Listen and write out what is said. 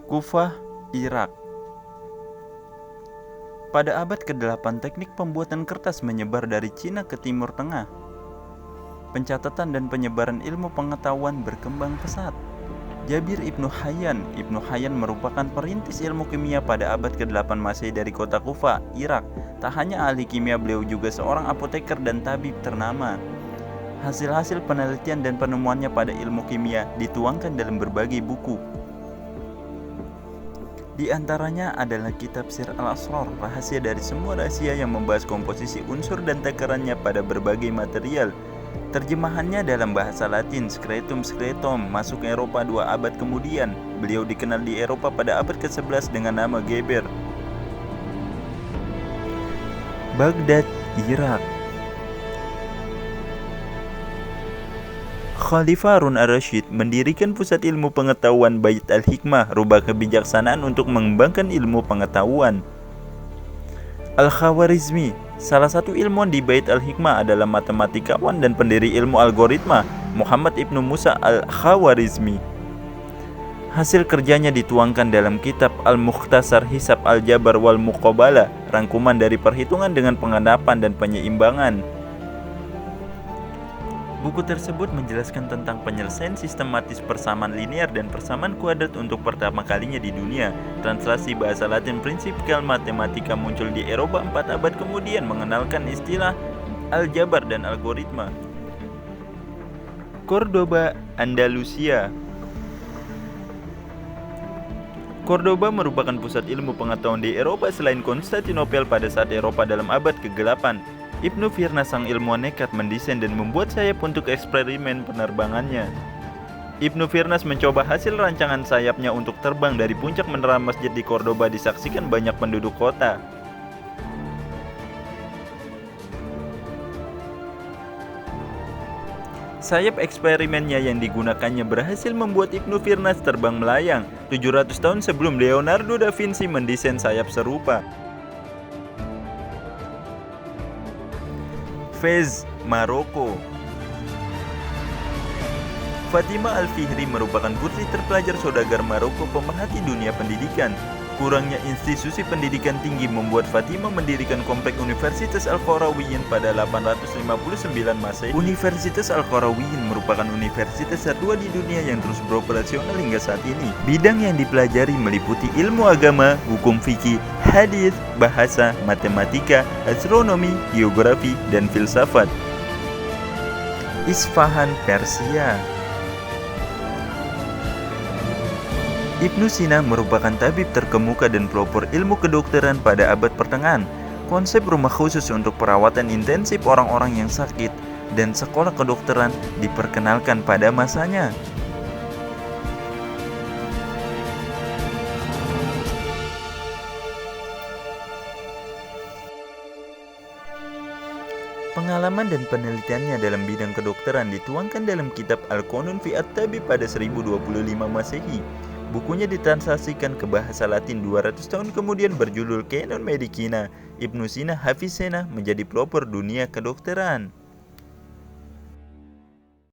Kufah, Irak. Pada abad ke-8, teknik pembuatan kertas menyebar dari Cina ke Timur Tengah. Pencatatan dan penyebaran ilmu pengetahuan berkembang pesat. Jabir Ibnu Hayyan merupakan perintis ilmu kimia pada abad ke-8 Masehi dari kota Kufah, Irak. Tak hanya ahli kimia, beliau juga seorang apoteker dan tabib ternama. Hasil-hasil penelitian dan penemuannya pada ilmu kimia dituangkan dalam berbagai buku. Di antaranya adalah kitab Sir Al-Asrar, rahasia dari semua rahasia, yang membahas komposisi unsur dan takarannya pada berbagai material. Terjemahannya dalam bahasa Latin, Secretum Secretum, masuk Eropa 2 abad kemudian. Beliau dikenal di Eropa pada abad ke-11 dengan nama Geber. Baghdad, Irak. Khalifah Harun ar-Rasyid mendirikan pusat ilmu pengetahuan Bait al-Hikmah, rubah kebijaksanaan untuk mengembangkan ilmu pengetahuan. Al-Khawarizmi, salah satu ilmuwan di Bait al-Hikmah adalah matematikawan dan pendiri ilmu algoritma, Muhammad ibnu Musa al-Khawarizmi. Hasil kerjanya dituangkan dalam kitab Al-Mukhtasar Hisab Al-Jabar wal Muqabalah, rangkuman dari perhitungan dengan penggendapan dan penyeimbangan. Buku tersebut menjelaskan tentang penyelesaian sistematis persamaan linear dan persamaan kuadrat untuk pertama kalinya di dunia. Translasi bahasa Latin Principial Mathematica muncul di Eropa 4 abad kemudian, mengenalkan istilah aljabar dan algoritma. Cordoba, Andalusia. Cordoba merupakan pusat ilmu pengetahuan di Eropa selain Konstantinopel pada saat Eropa dalam abad ke-8. Ibnu Firnas, sang ilmuwan, nekat mendesain dan membuat sayap untuk eksperimen penerbangannya. Ibnu Firnas mencoba hasil rancangan sayapnya untuk terbang dari puncak menara masjid di Cordoba, disaksikan banyak penduduk kota. Sayap eksperimennya yang digunakannya berhasil membuat Ibnu Firnas terbang melayang. 700 tahun sebelum Leonardo da Vinci mendesain sayap serupa. Fez, Maroko. Fatima Al-Fihri merupakan putri terpelajar saudagar Maroko, pemerhati dunia pendidikan. Kurangnya institusi pendidikan tinggi membuat Fatima mendirikan kompleks Universitas Al-Qarawiyyin pada 859 Masehi. Universitas Al-Qarawiyyin merupakan universitas tertua di dunia yang terus beroperasional hingga saat ini. Bidang yang dipelajari meliputi ilmu agama, hukum fikih, hadis, bahasa, matematika, astronomi, geografi, dan filsafat. Isfahan, Persia. Ibnu Sina merupakan tabib terkemuka dan pelopor ilmu kedokteran pada abad pertengahan. Konsep rumah khusus untuk perawatan intensif orang-orang yang sakit dan sekolah kedokteran diperkenalkan pada masanya. Pengalaman dan penelitiannya dalam bidang kedokteran dituangkan dalam kitab Al-Qanun fi at-Tabib pada 1025 Masehi. Bukunya ditranslasikan ke bahasa Latin 200 tahun kemudian berjudul Canon Medicina. Ibnu Sina Hafiz Sena menjadi pelopor dunia kedokteran.